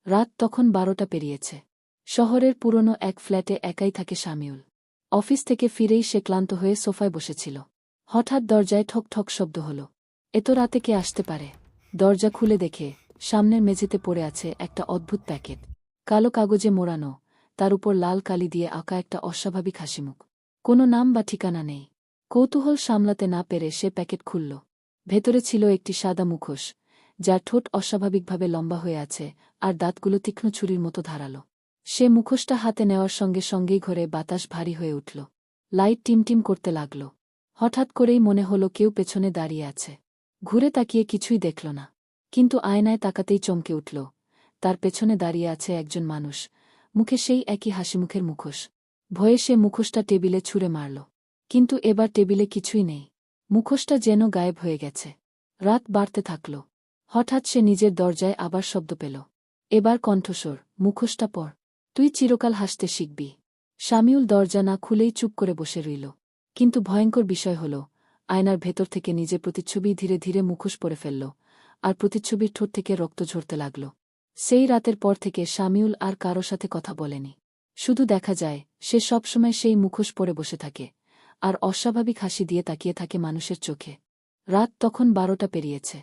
রাত তখন 12টা পেরিয়েছে। শহরের পুরনো এক ফ্ল্যাটে একাই থাকে শামিউল। অফিস থেকে ফিরেই সে ক্লান্ত হয়ে সোফায় বসেছিল। হঠাৎ দরজায় ঠক ঠক শব্দ হল। এত রাতে কে আসতে পারে? দরজা খুলে দেখে সামনের মেঝেতে পড়ে আছে একটা অদ্ভুত প্যাকেট। কালো কাগজে মোড়ানো, তার উপর লাল কালি দিয়ে আঁকা একটা অস্বাভাবিক হাসিমুখ। কোনো নাম বা ঠিকানা নেই। কৌতূহল সামলাতে না পেরে সে প্যাকেট খুলল। ভেতরে ছিল একটি সাদা মুখোশ, যার ঠোঁট অস্বাভাবিকভাবে লম্বা হয়ে আছে আর দাঁতগুলো তীক্ষ্ণ ছুরির মতো ধারালো। সে মুখোশটা হাতে নেওয়ার সঙ্গে সঙ্গেই ঘরে বাতাস ভারী হয়ে উঠল। লাইট টিমটিম করতে লাগল। হঠাৎ করেই মনে হলো কেউ পেছনে দাঁড়িয়ে আছে। ঘুরে তাকিয়ে কিছুই দেখল না। কিন্তু আয়নায় তাকাতেই চমকে উঠল। তার পেছনে দাঁড়িয়ে আছে একজন মানুষ, মুখে সেই একই হাসিমুখের মুখোশ। ভয়ে সে মুখোশটা টেবিলে ছুঁড়ে মারল। কিন্তু এবার টেবিলে কিছুই নেই। মুখোশটা যেন গায়েব হয়ে গেছে। রাত বাড়তে থাকল। হঠাৎ সে নিজের দরজায় আবার শব্দ পেল। এবার কণ্ঠস্বর, মুখোশটা পর। তুই চিরকাল হাসতে শিখবি। শামিউল দরজা না খুলেই চুপ করে বসে রইল। কিন্তু ভয়ঙ্কর বিষয় হল, আয়নার ভেতর থেকে নিজের প্রতিচ্ছবি ধীরে ধীরে মুখোশ পরে ফেলল, আর প্রতিচ্ছবির ঠোঁট থেকে রক্ত ঝরতে লাগল। সেই রাতের পর থেকে শামিউল আর কারো সাথে কথা বলেনি। শুধু দেখা যায় সে সবসময় সেই মুখোশ পরে বসে থাকে, আর অস্বাভাবিক হাসি দিয়ে তাকিয়ে থাকে মানুষের চোখে। রাত তখন 12টা পেরিয়েছে।